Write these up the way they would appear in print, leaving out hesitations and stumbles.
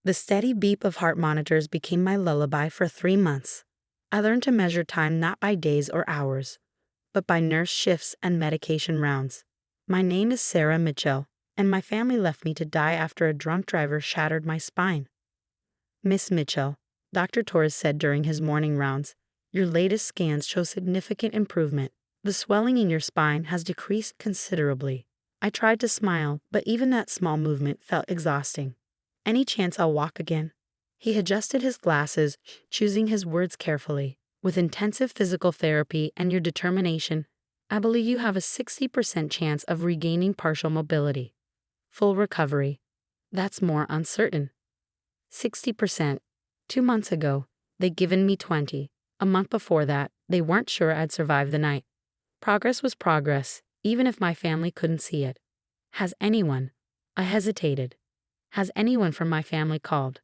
The steady beep of heart monitors became my lullaby for 3 months. I learned to measure time not by days or hours, but by nurse shifts and medication rounds. My name is Sarah Mitchell, and my family left me to die after a drunk driver shattered my spine. Miss Mitchell, Dr. Torres said during his morning rounds, your latest scans show significant improvement. The swelling in your spine has decreased considerably. I tried to smile, but even that small movement felt exhausting. Any chance I'll walk again? He adjusted his glasses, choosing his words carefully. With intensive physical therapy and your determination, I believe you have a 60% chance of regaining partial mobility. Full recovery. That's more uncertain. 60%. 2 months ago, they'd given me 20. A month before that, they weren't sure I'd survive the night. Progress was progress, even if my family couldn't see it. Has anyone? I hesitated. Has anyone from my family called?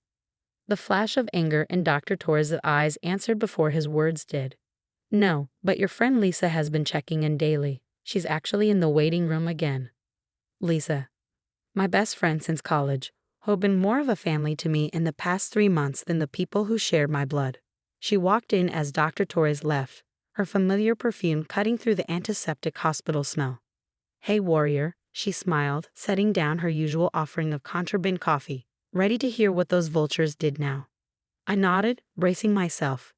The flash of anger in Dr. Torres' eyes answered before his words did. No, but your friend Lisa has been checking in daily. She's actually in the waiting room again. Lisa. My best friend since college, who had been more of a family to me in the past 3 months than the people who shared my blood. She walked in as Dr. Torres left, her familiar perfume cutting through the antiseptic hospital smell. Hey, warrior, she smiled, setting down her usual offering of contraband coffee, ready to hear what those vultures did now. I nodded, bracing myself.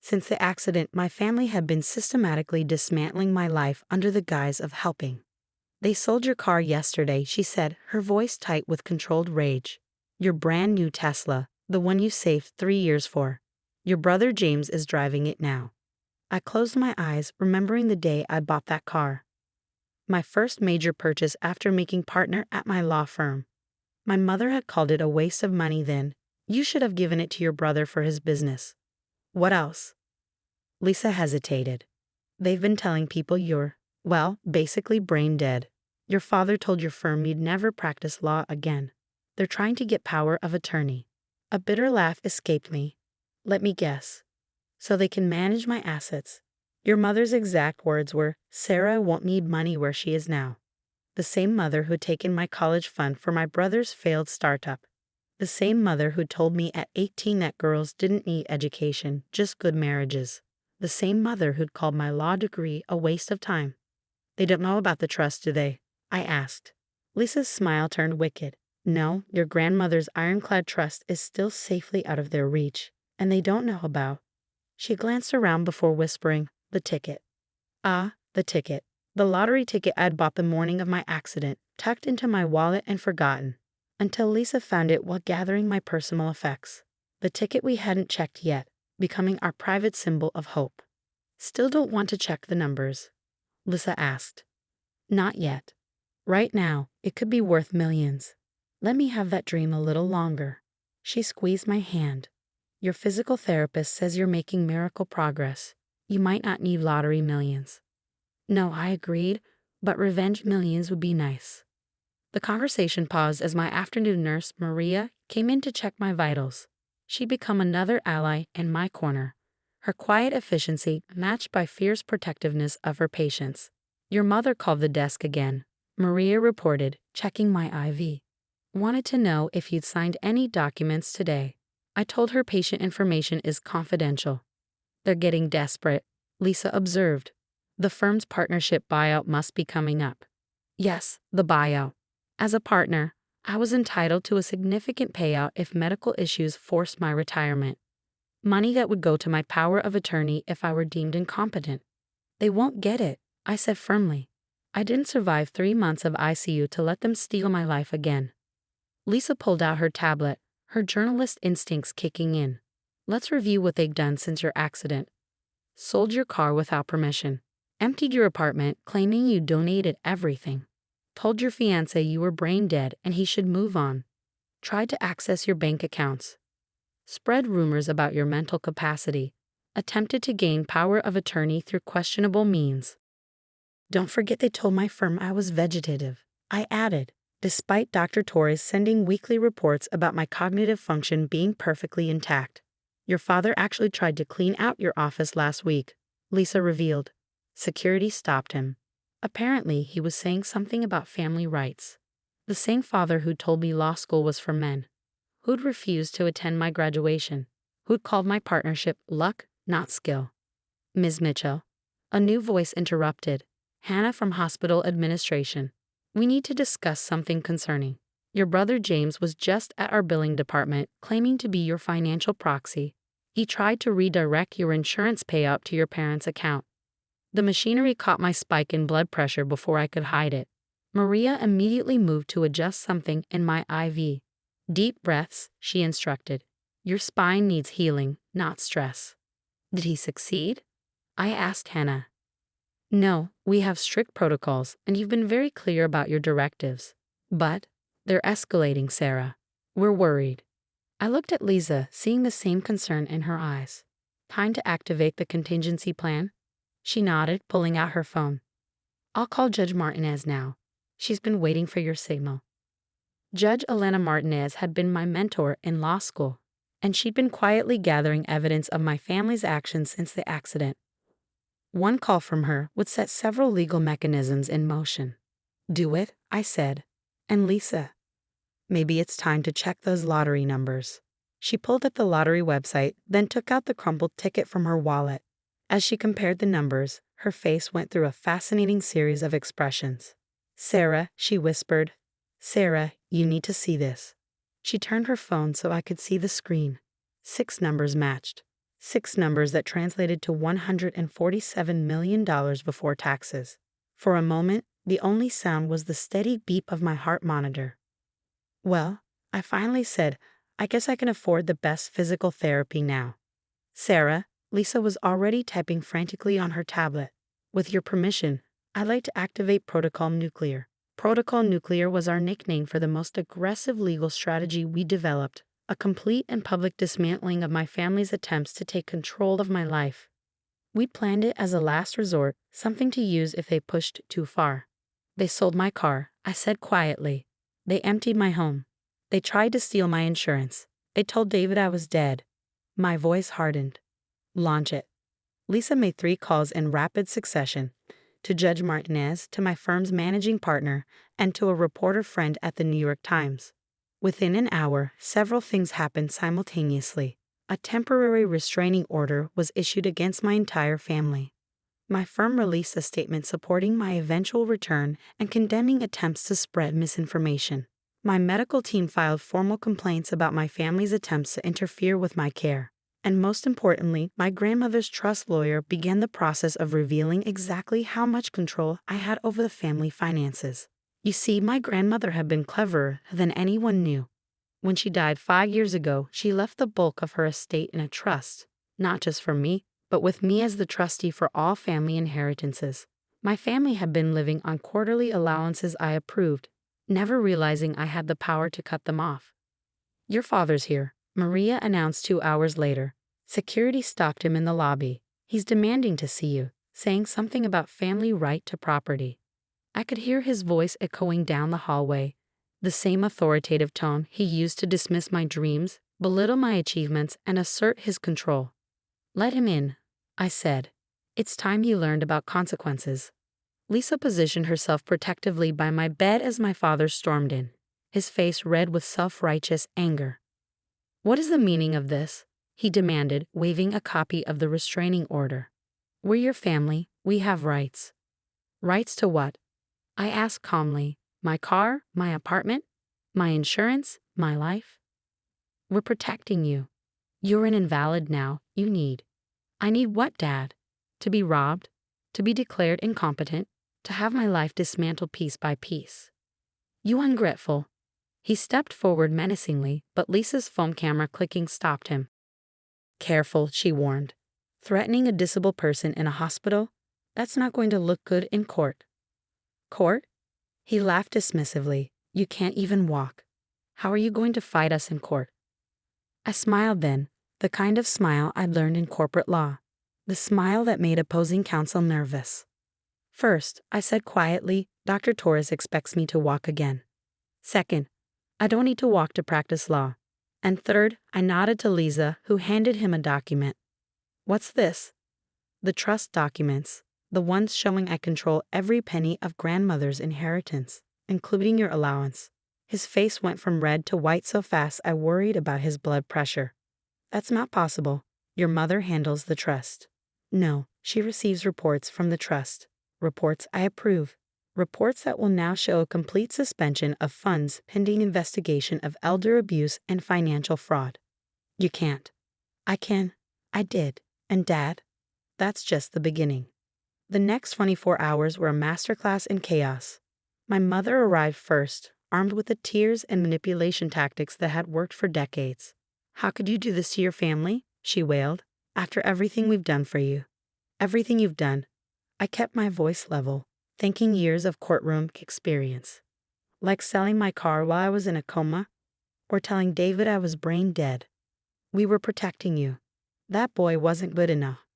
Since the accident, my family had been systematically dismantling my life under the guise of helping. They sold your car yesterday, she said, her voice tight with controlled rage. Your brand new Tesla, the one you saved 3 years for. Your brother James is driving it now. I closed my eyes, remembering the day I bought that car. My first major purchase after making partner at my law firm. My mother had called it a waste of money then. You should have given it to your brother for his business. What else? Lisa hesitated. They've been telling people you're, well, basically brain dead. Your father told your firm you'd never practice law again. They're trying to get power of attorney. A bitter laugh escaped me. Let me guess. So they can manage my assets. Your mother's exact words were, Sarah won't need money where she is now. The same mother who'd taken my college fund for my brother's failed startup. The same mother who told me at 18 that girls didn't need education, just good marriages. The same mother who'd called my law degree a waste of time. They don't know about the trust, do they? I asked. Lisa's smile turned wicked. No, your grandmother's ironclad trust is still safely out of their reach, and they don't know about. She glanced around before whispering, the ticket. Ah, the ticket. The lottery ticket I'd bought the morning of my accident, tucked into my wallet and forgotten, until Lisa found it while gathering my personal effects. The ticket we hadn't checked yet, becoming our private symbol of hope. Still don't want to check the numbers? Lisa asked. Not yet. Right now, it could be worth millions. Let me have that dream a little longer. She squeezed my hand. Your physical therapist says you're making miracle progress. You might not need lottery millions. No, I agreed, but revenge millions would be nice. The conversation paused as my afternoon nurse, Maria, came in to check my vitals. She'd become another ally in my corner. Her quiet efficiency matched by fierce protectiveness of her patients. Your mother called the desk again, Maria reported, checking my IV. Wanted to know if you'd signed any documents today. I told her patient information is confidential. They're getting desperate, Lisa observed. The firm's partnership buyout must be coming up. Yes, the buyout. As a partner, I was entitled to a significant payout if medical issues forced my retirement. Money that would go to my power of attorney if I were deemed incompetent. They won't get it, I said firmly. I didn't survive 3 months of ICU to let them steal my life again. Lisa pulled out her tablet, her journalist instincts kicking in. Let's review what they've done since your accident. Sold your car without permission. Emptied your apartment, claiming you donated everything. Told your fiancé you were brain dead and he should move on. Tried to access your bank accounts. Spread rumors about your mental capacity. Attempted to gain power of attorney through questionable means. Don't forget they told my firm I was vegetative. I added, despite Dr. Torres sending weekly reports about my cognitive function being perfectly intact. Your father actually tried to clean out your office last week, Lisa revealed. Security stopped him. Apparently, he was saying something about family rights. The same father who told me law school was for men. who'd refused to attend my graduation, who'd called my partnership luck, not skill. Ms. Mitchell, a new voice interrupted. Hannah from hospital administration. We need to discuss something concerning. Your brother James was just at our billing department claiming to be your financial proxy. He tried to redirect your insurance payout to your parents' account. The machinery caught my spike in blood pressure before I could hide it. Maria immediately moved to adjust something in my IV. Deep breaths, she instructed. Your spine needs healing, not stress. Did he succeed? I asked Hannah. No, we have strict protocols, and you've been very clear about your directives. But they're escalating, Sarah. We're worried. I looked at Lisa, seeing the same concern in her eyes. Time to activate the contingency plan? She nodded, pulling out her phone. I'll call Judge Martinez now. She's been waiting for your signal. Judge Elena Martinez had been my mentor in law school, and she'd been quietly gathering evidence of my family's actions since the accident. One call from her would set several legal mechanisms in motion. Do it, I said. And Lisa, maybe it's time to check those lottery numbers. She pulled up the lottery website, then took out the crumpled ticket from her wallet. As she compared the numbers, her face went through a fascinating series of expressions. Sarah, she whispered. Sarah, you need to see this. She turned her phone so I could see the screen. 6 numbers matched. 6 numbers that translated to $147 million before taxes. For a moment, the only sound was the steady beep of my heart monitor. Well, I finally said, I guess I can afford the best physical therapy now. Sarah, Lisa was already typing frantically on her tablet. With your permission, I'd like to activate Protocol Nuclear. Protocol Nuclear was our nickname for the most aggressive legal strategy we developed, a complete and public dismantling of my family's attempts to take control of my life. We'd planned it as a last resort, something to use if they pushed too far. They sold my car, I said quietly. They emptied my home. They tried to steal my insurance. They told David I was dead. My voice hardened. Launch it. Lisa made 3 calls in rapid succession, to Judge Martinez, to my firm's managing partner, and to a reporter friend at the New York Times. Within an hour, several things happened simultaneously. A temporary restraining order was issued against my entire family. My firm released a statement supporting my eventual return and condemning attempts to spread misinformation. My medical team filed formal complaints about my family's attempts to interfere with my care. And most importantly, my grandmother's trust lawyer began the process of revealing exactly how much control I had over the family finances. You see, my grandmother had been cleverer than anyone knew. When she died 5 years ago, she left the bulk of her estate in a trust, not just for me, but with me as the trustee for all family inheritances. My family had been living on quarterly allowances I approved, never realizing I had the power to cut them off. Your father's here, Maria announced 2 hours later. Security stopped him in the lobby. He's demanding to see you, saying something about family right to property. I could hear his voice echoing down the hallway, the same authoritative tone he used to dismiss my dreams, belittle my achievements, and assert his control. Let him in, I said. It's time he learned about consequences. Lisa positioned herself protectively by my bed as my father stormed in, his face red with self-righteous anger. What is the meaning of this? He demanded, waving a copy of the restraining order. We're your family. We have rights. Rights to what? I asked calmly. My car? My apartment? My insurance? My life? We're protecting you. You're an invalid now. You need. I need what, Dad? To be robbed? To be declared incompetent? To have my life dismantled piece by piece? You ungrateful. He stepped forward menacingly, but Lisa's phone camera clicking stopped him. Careful, she warned. Threatening a disabled person in a hospital? That's not going to look good in court. Court? He laughed dismissively. You can't even walk. How are you going to fight us in court? I smiled then, the kind of smile I'd learned in corporate law, the smile that made opposing counsel nervous. First, I said quietly, Dr. Torres expects me to walk again. Second, I don't need to walk to practice law. And third, I nodded to Lisa, who handed him a document. What's this? The trust documents, the ones showing I control every penny of grandmother's inheritance, including your allowance. His face went from red to white so fast I worried about his blood pressure. That's not possible. Your mother handles the trust. No, she receives reports from the trust. Reports I approve. Reports that will now show a complete suspension of funds pending investigation of elder abuse and financial fraud. You can't. I can. I did. And Dad? That's just the beginning. The next 24 hours were a masterclass in chaos. My mother arrived first, armed with the tears and manipulation tactics that had worked for decades. How could you do this to your family? She wailed. After everything we've done for you. Everything you've done. I kept my voice level, thanking years of courtroom experience. Like selling my car while I was in a coma, or telling David I was brain dead. We were protecting you. That boy wasn't good enough.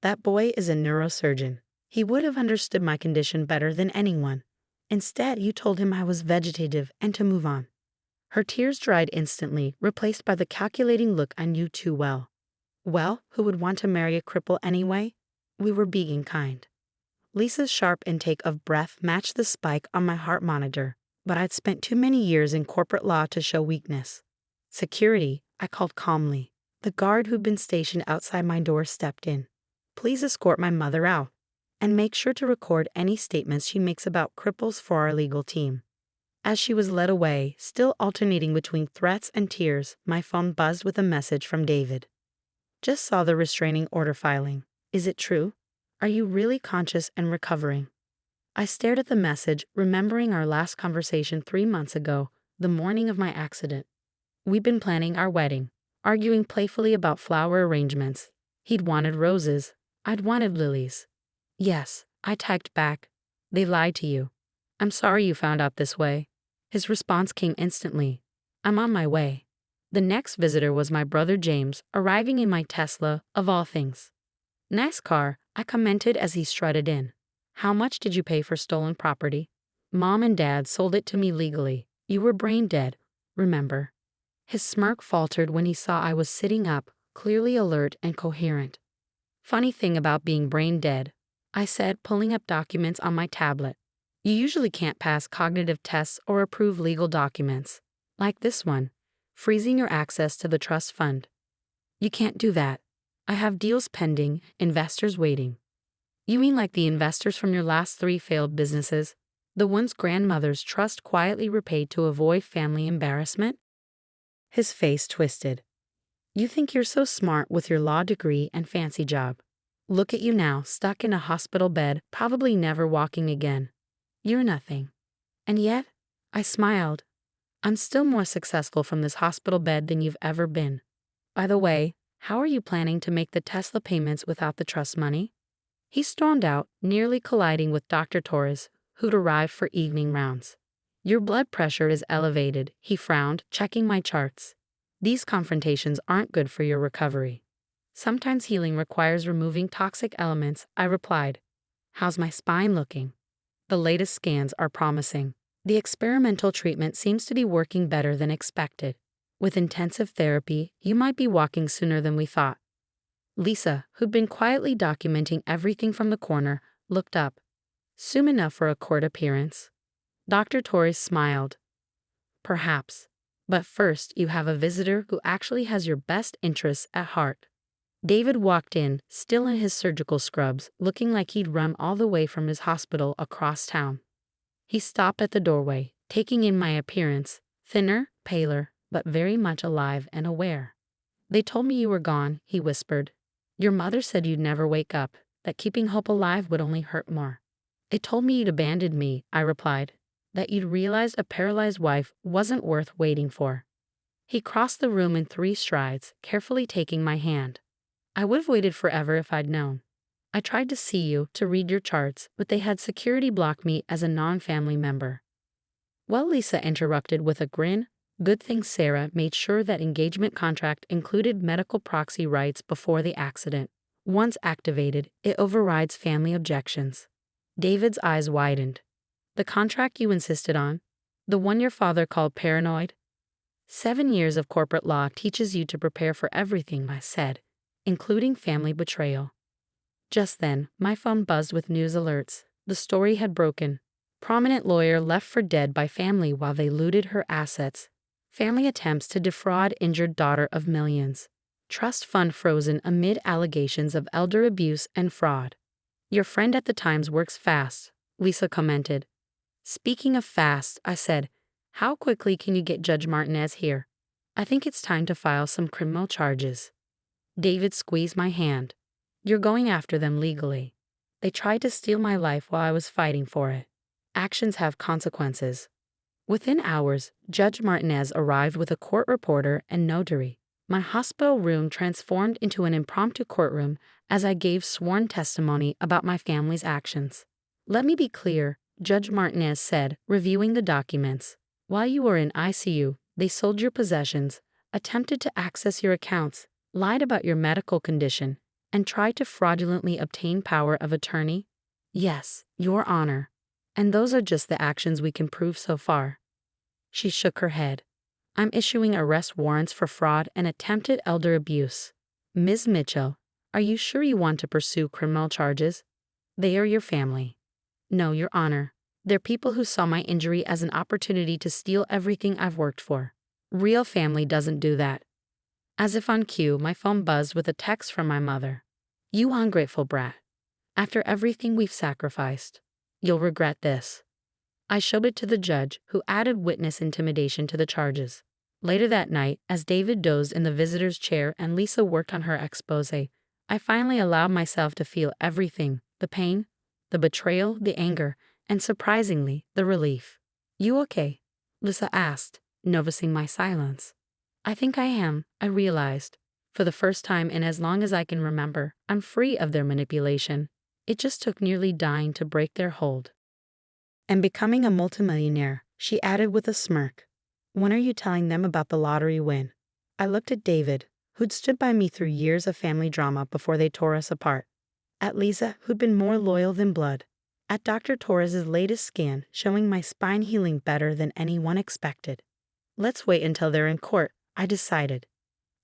That boy is a neurosurgeon. He would have understood my condition better than anyone. Instead, you told him I was vegetative and to move on. Her tears dried instantly, replaced by the calculating look I knew too well. Well, who would want to marry a cripple anyway? We were being kind. Lisa's sharp intake of breath matched the spike on my heart monitor, but I'd spent too many years in corporate law to show weakness. Security, I called calmly. The guard who'd been stationed outside my door stepped in. Please escort my mother out, and make sure to record any statements she makes about cripples for our legal team. As she was led away, still alternating between threats and tears, my phone buzzed with a message from David. Just saw the restraining order filing. Is it true? Are you really conscious and recovering? I stared at the message, remembering our last conversation 3 months ago, the morning of my accident. We'd been planning our wedding, arguing playfully about flower arrangements. He'd wanted roses. I'd wanted lilies. Yes, I typed back. They lied to you. I'm sorry you found out this way. His response came instantly. I'm on my way. The next visitor was my brother James, arriving in my Tesla, of all things. Nice car, I commented as he strutted in. How much did you pay for stolen property? Mom and Dad sold it to me legally. You were brain dead, remember? His smirk faltered when he saw I was sitting up, clearly alert and coherent. Funny thing about being brain dead, I said, pulling up documents on my tablet. You usually can't pass cognitive tests or approve legal documents. Like this one, freezing your access to the trust fund. You can't do that. I have deals pending, investors waiting. You mean like the investors from your last 3 failed businesses? The ones grandmother's trust quietly repaid to avoid family embarrassment? His face twisted. You think you're so smart with your law degree and fancy job. Look at you now, stuck in a hospital bed, probably never walking again. You're nothing. And yet, I smiled. I'm still more successful from this hospital bed than you've ever been. By the way, how are you planning to make the Tesla payments without the trust money? He stormed out, nearly colliding with Dr. Torres, who'd arrived for evening rounds. Your blood pressure is elevated, he frowned, checking my charts. These confrontations aren't good for your recovery. Sometimes healing requires removing toxic elements, I replied. How's my spine looking? The latest scans are promising. The experimental treatment seems to be working better than expected. With intensive therapy, you might be walking sooner than we thought. Lisa, who'd been quietly documenting everything from the corner, looked up. Soon enough for a court appearance. Dr. Torres smiled. Perhaps. But first, you have a visitor who actually has your best interests at heart. David walked in, still in his surgical scrubs, looking like he'd run all the way from his hospital across town. He stopped at the doorway, taking in my appearance, thinner, paler, but very much alive and aware. They told me you were gone, he whispered. Your mother said you'd never wake up, that keeping hope alive would only hurt more. They told me you'd abandoned me, I replied, that you'd realized a paralyzed wife wasn't worth waiting for. He crossed the room in 3 strides, carefully taking my hand. I would have waited forever if I'd known. I tried to see you, to read your charts, but they had security block me as a non-family member. Well, Lisa interrupted with a grin. Good thing Sarah made sure that engagement contract included medical proxy rights before the accident. Once activated, it overrides family objections. David's eyes widened. The contract you insisted on? The one your father called paranoid? 7 years of corporate law teaches you to prepare for everything, I said, including family betrayal. Just then, my phone buzzed with news alerts. The story had broken. Prominent lawyer left for dead by family while they looted her assets. Family attempts to defraud injured daughter of millions. Trust fund frozen amid allegations of elder abuse and fraud. Your friend at the Times works fast, Lisa commented. Speaking of fast, I said, how quickly can you get Judge Martinez here? I think it's time to file some criminal charges. David squeezed my hand. You're going after them legally. They tried to steal my life while I was fighting for it. Actions have consequences. Within hours, Judge Martinez arrived with a court reporter and notary. My hospital room transformed into an impromptu courtroom as I gave sworn testimony about my family's actions. Let me be clear, Judge Martinez said, reviewing the documents. While you were in ICU, they sold your possessions, attempted to access your accounts, lied about your medical condition, and tried to fraudulently obtain power of attorney? Yes, Your Honor. And those are just the actions we can prove so far. She shook her head. I'm issuing arrest warrants for fraud and attempted elder abuse. Ms. Mitchell, are you sure you want to pursue criminal charges? They are your family. No, Your Honor. They're people who saw my injury as an opportunity to steal everything I've worked for. Real family doesn't do that. As if on cue, my phone buzzed with a text from my mother. You ungrateful brat. After everything we've sacrificed, you'll regret this. I showed it to the judge, who added witness intimidation to the charges. Later that night, as David dozed in the visitor's chair and Lisa worked on her exposé, I finally allowed myself to feel everything: the pain, the betrayal, the anger, and surprisingly, the relief. You okay? Lisa asked, noticing my silence. I think I am, I realized. For the first time in as long as I can remember, I'm free of their manipulation. It just took nearly dying to break their hold. And becoming a multimillionaire, she added with a smirk. When are you telling them about the lottery win? I looked at David, who'd stood by me through years of family drama before they tore us apart. At Lisa, who'd been more loyal than blood. At Dr. Torres's latest scan, showing my spine healing better than anyone expected. Let's wait until they're in court, I decided.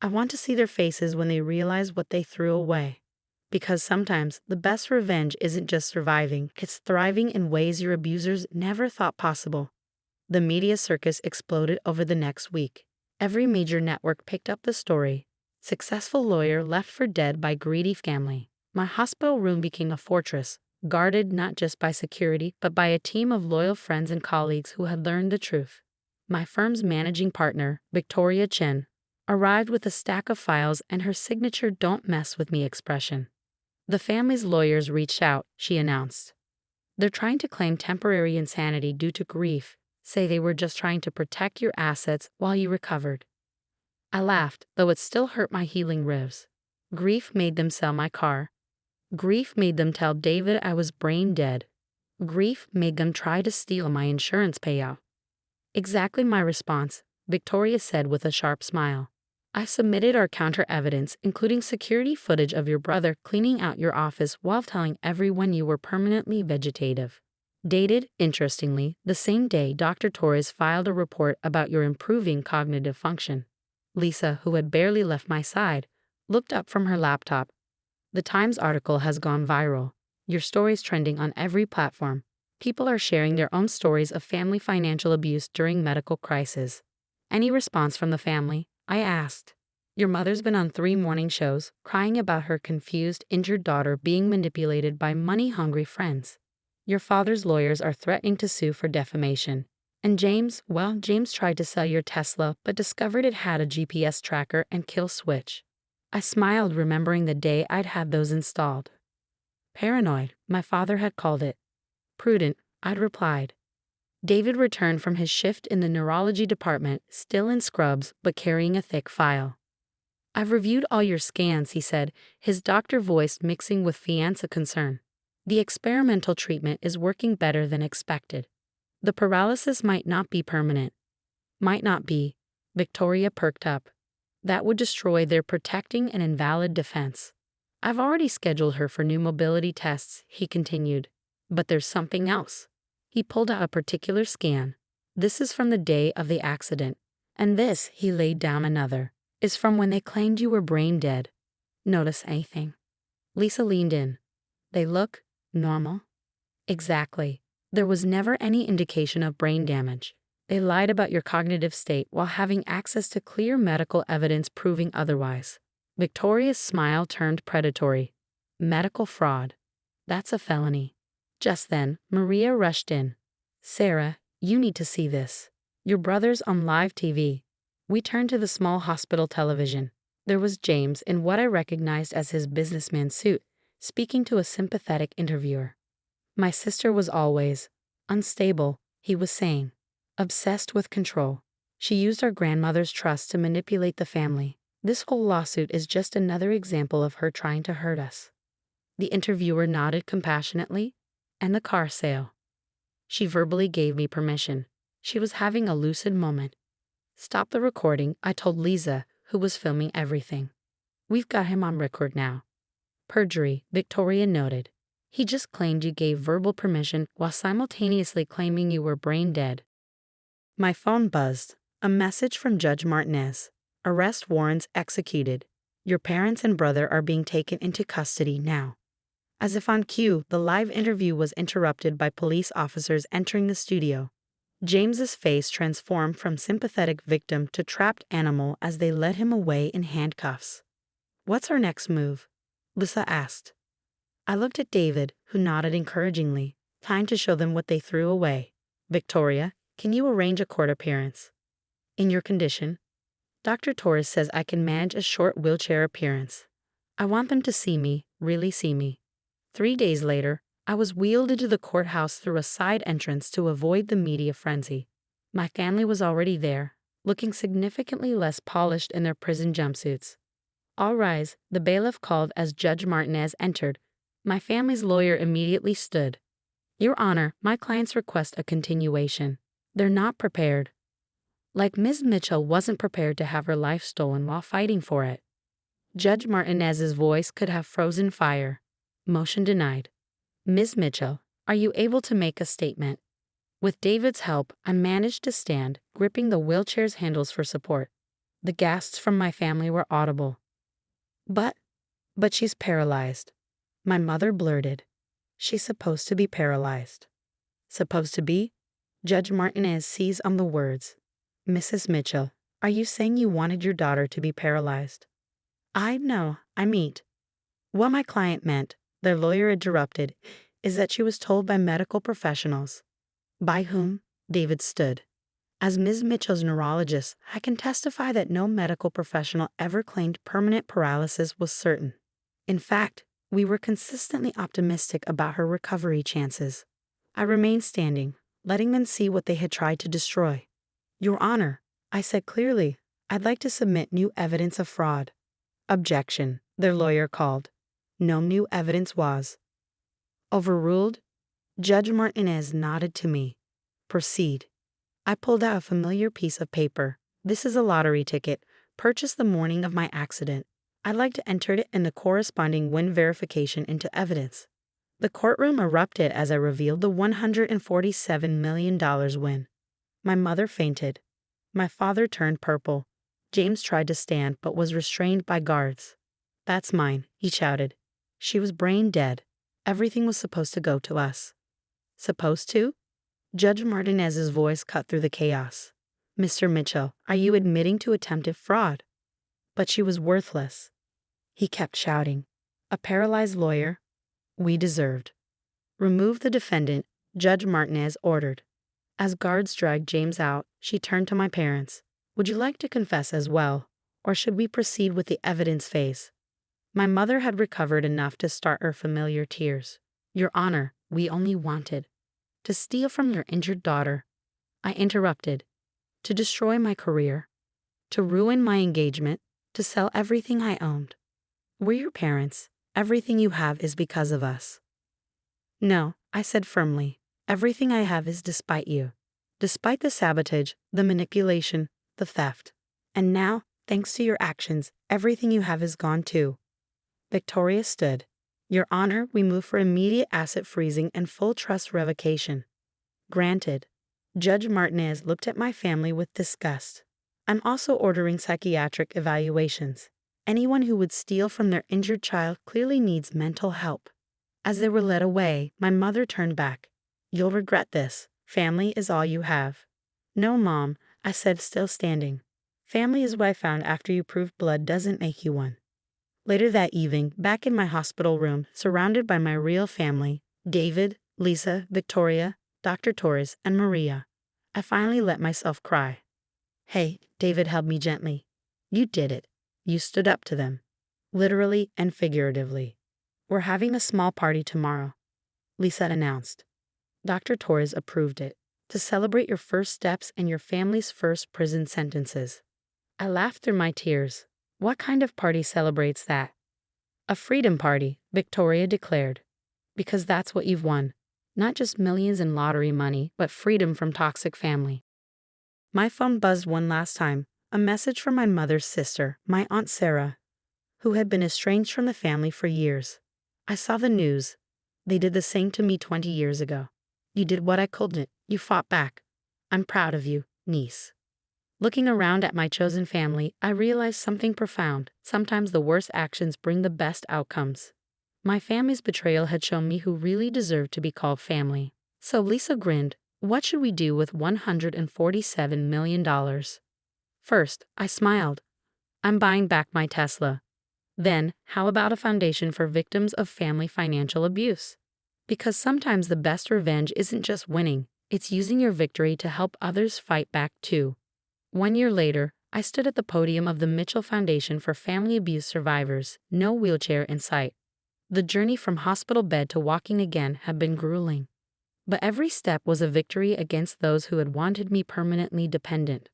I want to see their faces when they realize what they threw away. Because sometimes the best revenge isn't just surviving, it's thriving in ways your abusers never thought possible. The media circus exploded over the next week. Every major network picked up the story. Successful lawyer left for dead by greedy family. My hospital room became a fortress, guarded not just by security, but by a team of loyal friends and colleagues who had learned the truth. My firm's managing partner, Victoria Chen, arrived with a stack of files and her signature "Don't mess with me" expression. The family's lawyers reached out, she announced. They're trying to claim temporary insanity due to grief, say they were just trying to protect your assets while you recovered. I laughed, though it still hurt my healing ribs. Grief made them sell my car. Grief made them tell David I was brain dead. Grief made them try to steal my insurance payout. Exactly my response, Victoria said with a sharp smile. I submitted our counter evidence, including security footage of your brother cleaning out your office while telling everyone you were permanently vegetative. Dated, interestingly, the same day Dr. Torres filed a report about your improving cognitive function. Lisa, who had barely left my side, looked up from her laptop. The Times article has gone viral. Your story's trending on every platform. People are sharing their own stories of family financial abuse during medical crisis. Any response from the family? I asked. Your mother's been on 3 morning shows, crying about her confused, injured daughter being manipulated by money-hungry friends. Your father's lawyers are threatening to sue for defamation. And James tried to sell your Tesla but discovered it had a GPS tracker and kill switch. I smiled, remembering the day I'd had those installed. Paranoid, my father had called it. Prudent, I'd replied. David returned from his shift in the neurology department, still in scrubs but carrying a thick file. I've reviewed all your scans, he said, his doctor voice mixing with fiancé concern. The experimental treatment is working better than expected. The paralysis might not be permanent. Might not be. Victoria perked up. That would destroy their protecting and invalid defense. I've already scheduled her for new mobility tests, he continued. But there's something else. He pulled out a particular scan. This is from the day of the accident. And this, he laid down another, is from when they claimed you were brain dead. Notice anything? Lisa leaned in. They look normal. Exactly. There was never any indication of brain damage. They lied about your cognitive state while having access to clear medical evidence proving otherwise. Victoria's smile turned predatory. Medical fraud. That's a felony. Just then, Maria rushed in. Sarah, you need to see this. Your brother's on live TV. We turned to the small hospital television. There was James in what I recognized as his businessman suit, speaking to a sympathetic interviewer. My sister was always unstable, he was saying. Obsessed with control. She used our grandmother's trust to manipulate the family. This whole lawsuit is just another example of her trying to hurt us. The interviewer nodded compassionately. And the car sale. She verbally gave me permission. She was having a lucid moment. Stop the recording, I told Lisa, who was filming everything. We've got him on record now. Perjury, Victoria noted. He just claimed you gave verbal permission while simultaneously claiming you were brain dead. My phone buzzed. A message from Judge Martinez. Arrest warrants executed. Your parents and brother are being taken into custody now. As if on cue, the live interview was interrupted by police officers entering the studio. James's face transformed from sympathetic victim to trapped animal as they led him away in handcuffs. What's our next move? Lisa asked. I looked at David, who nodded encouragingly. Time to show them what they threw away. Victoria, can you arrange a court appearance? In your condition? Dr. Torres says I can manage a short wheelchair appearance. I want them to see me, really see me. 3 days later, I was wheeled into the courthouse through a side entrance to avoid the media frenzy. My family was already there, looking significantly less polished in their prison jumpsuits. All rise, the bailiff called as Judge Martinez entered. My family's lawyer immediately stood. Your Honor, my clients request a continuation. They're not prepared. Like Ms. Mitchell wasn't prepared to have her life stolen while fighting for it. Judge Martinez's voice could have frozen fire. Motion denied. Ms. Mitchell, are you able to make a statement? With David's help, I managed to stand, gripping the wheelchair's handles for support. The gasps from my family were audible. But she's paralyzed. My mother blurted. She's supposed to be paralyzed. Supposed to be? Judge Martinez seized on the words. Mrs. Mitchell, are you saying you wanted your daughter to be paralyzed? I mean. What my client meant, their lawyer interrupted, is that she was told by medical professionals. By whom? David stood. As Ms. Mitchell's neurologist, I can testify that no medical professional ever claimed permanent paralysis was certain. In fact, we were consistently optimistic about her recovery chances. I remained standing, letting them see what they had tried to destroy. Your Honor, I said clearly, I'd like to submit new evidence of fraud. Objection, their lawyer called. No new evidence was. Overruled? Judge Martinez nodded to me. Proceed. I pulled out a familiar piece of paper. This is a lottery ticket, purchased the morning of my accident. I'd like to enter it in the corresponding win verification into evidence. The courtroom erupted as I revealed the $147 million win. My mother fainted. My father turned purple. James tried to stand but was restrained by guards. That's mine, he shouted. She was brain dead. Everything was supposed to go to us. Supposed to? Judge Martinez's voice cut through the chaos. Mr. Mitchell, are you admitting to attempted fraud? But she was worthless. He kept shouting. A paralyzed lawyer? We deserved. Remove the defendant, Judge Martinez ordered. As guards dragged James out, she turned to my parents. Would you like to confess as well, or should we proceed with the evidence phase? My mother had recovered enough to start her familiar tears. Your Honor, we only wanted to steal from your injured daughter. I interrupted. To destroy my career. To ruin my engagement. To sell everything I owned. We're your parents. Everything you have is because of us. No, I said firmly. Everything I have is despite you. Despite the sabotage, the manipulation, the theft. And now, thanks to your actions, everything you have is gone too. Victoria stood. Your Honor, we move for immediate asset freezing and full trust revocation. Granted. Judge Martinez looked at my family with disgust. I'm also ordering psychiatric evaluations. Anyone who would steal from their injured child clearly needs mental help. As they were led away, my mother turned back. You'll regret this. Family is all you have. No, Mom, I said, still standing. Family is what I found after you proved blood doesn't make you one. Later that evening, back in my hospital room, surrounded by my real family, David, Lisa, Victoria, Dr. Torres, and Maria, I finally let myself cry. Hey, David held me gently. You did it. You stood up to them. Literally and figuratively. We're having a small party tomorrow, Lisa announced. Dr. Torres approved it, to celebrate your first steps and your family's first prison sentences. I laughed through my tears. What kind of party celebrates that? A freedom party, Victoria declared. Because that's what you've won. Not just millions in lottery money, but freedom from toxic family. My phone buzzed one last time, a message from my mother's sister, my Aunt Sarah, who had been estranged from the family for years. I saw the news. They did the same to me 20 years ago. You did what I couldn't. You fought back. I'm proud of you, niece. Looking around at my chosen family, I realized something profound. Sometimes the worst actions bring the best outcomes. My family's betrayal had shown me who really deserved to be called family. So Lisa grinned. What should we do with $147 million? First, I smiled. I'm buying back my Tesla. Then, how about a foundation for victims of family financial abuse? Because sometimes the best revenge isn't just winning, it's using your victory to help others fight back too. 1 year later, I stood at the podium of the Mitchell Foundation for Family Abuse Survivors, no wheelchair in sight. The journey from hospital bed to walking again had been grueling. But every step was a victory against those who had wanted me permanently dependent.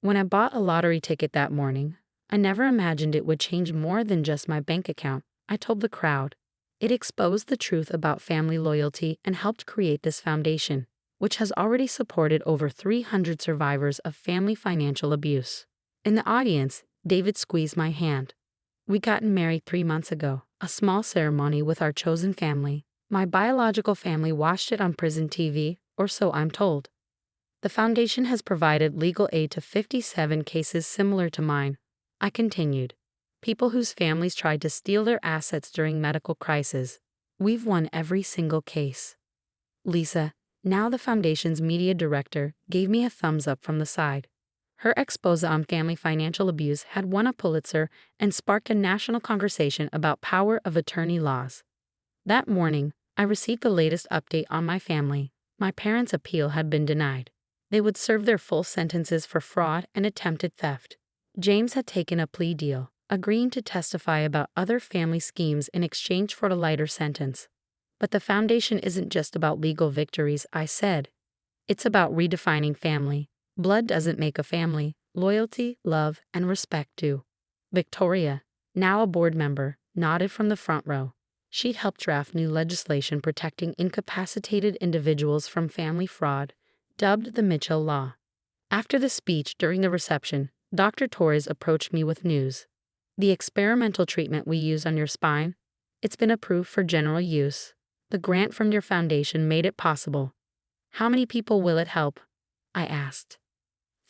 When I bought a lottery ticket that morning, I never imagined it would change more than just my bank account, I told the crowd. It exposed the truth about family loyalty and helped create this foundation, which has already supported over 300 survivors of family financial abuse. In the audience, David squeezed my hand. We got married 3 months ago, a small ceremony with our chosen family. My biological family watched it on prison TV, or so I'm told. The foundation has provided legal aid to 57 cases similar to mine. I continued. People whose families tried to steal their assets during medical crises. We've won every single case. Lisa, now the foundation's media director, gave me a thumbs up from the side. Her expose on family financial abuse had won a Pulitzer and sparked a national conversation about power of attorney laws. That morning, I received the latest update on my family. My parents' appeal had been denied. They would serve their full sentences for fraud and attempted theft. James had taken a plea deal, agreeing to testify about other family schemes in exchange for a lighter sentence. But the foundation isn't just about legal victories, I said. It's about redefining family. Blood doesn't make a family. Loyalty, love, and respect do. Victoria, now a board member, nodded from the front row. She'd helped draft new legislation protecting incapacitated individuals from family fraud, dubbed the Mitchell Law. After the speech during the reception, Dr. Torres approached me with news. The experimental treatment we use on your spine, it's been approved for general use. The grant from your foundation made it possible. How many people will it help? I asked.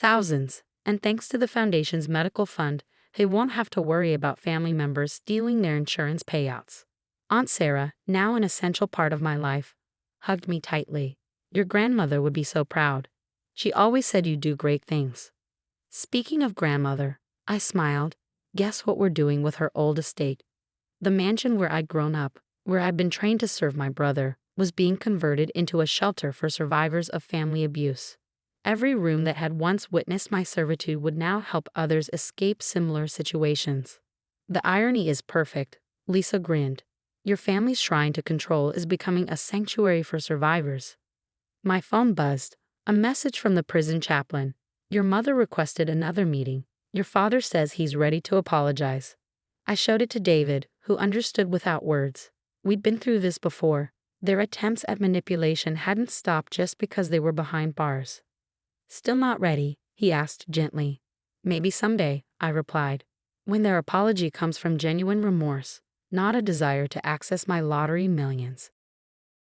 Thousands, and thanks to the foundation's medical fund, they won't have to worry about family members stealing their insurance payouts. Aunt Sarah, now an essential part of my life, hugged me tightly. Your grandmother would be so proud. She always said you do great things. Speaking of grandmother, I smiled. Guess what we're doing with her old estate? The mansion where I'd grown up, where I'd been trained to serve my brother, was being converted into a shelter for survivors of family abuse. Every room that had once witnessed my servitude would now help others escape similar situations. The irony is perfect, Lisa grinned. Your family's shrine to control is becoming a sanctuary for survivors. My phone buzzed. A message from the prison chaplain. Your mother requested another meeting. Your father says he's ready to apologize. I showed it to David, who understood without words. We'd been through this before. Their attempts at manipulation hadn't stopped just because they were behind bars. Still not ready? He asked gently. Maybe someday, I replied, when their apology comes from genuine remorse, not a desire to access my lottery millions.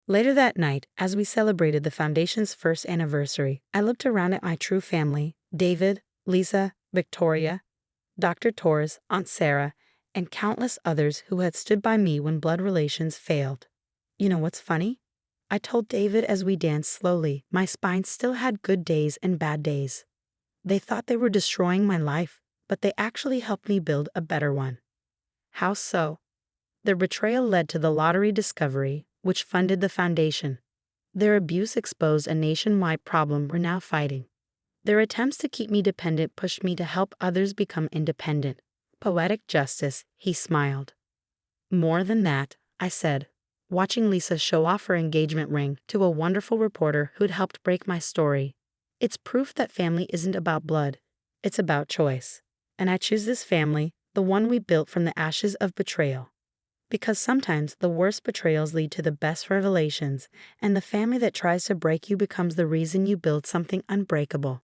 Later that night, as we celebrated the foundation's first anniversary, I looked around at my true family, David, Lisa, Victoria, Dr. Torres, Aunt Sarah, and countless others who had stood by me when blood relations failed. You know what's funny? I told David as we danced slowly. My spine still had good days and bad days. They thought they were destroying my life, but they actually helped me build a better one. How so? Their betrayal led to the lottery discovery, which funded the foundation. Their abuse exposed a nationwide problem we're now fighting. Their attempts to keep me dependent pushed me to help others become independent. Poetic justice, he smiled. More than that, I said, watching Lisa show off her engagement ring to a wonderful reporter who'd helped break my story. It's proof that family isn't about blood, it's about choice. And I choose this family, the one we built from the ashes of betrayal. Because sometimes the worst betrayals lead to the best revelations, and the family that tries to break you becomes the reason you build something unbreakable.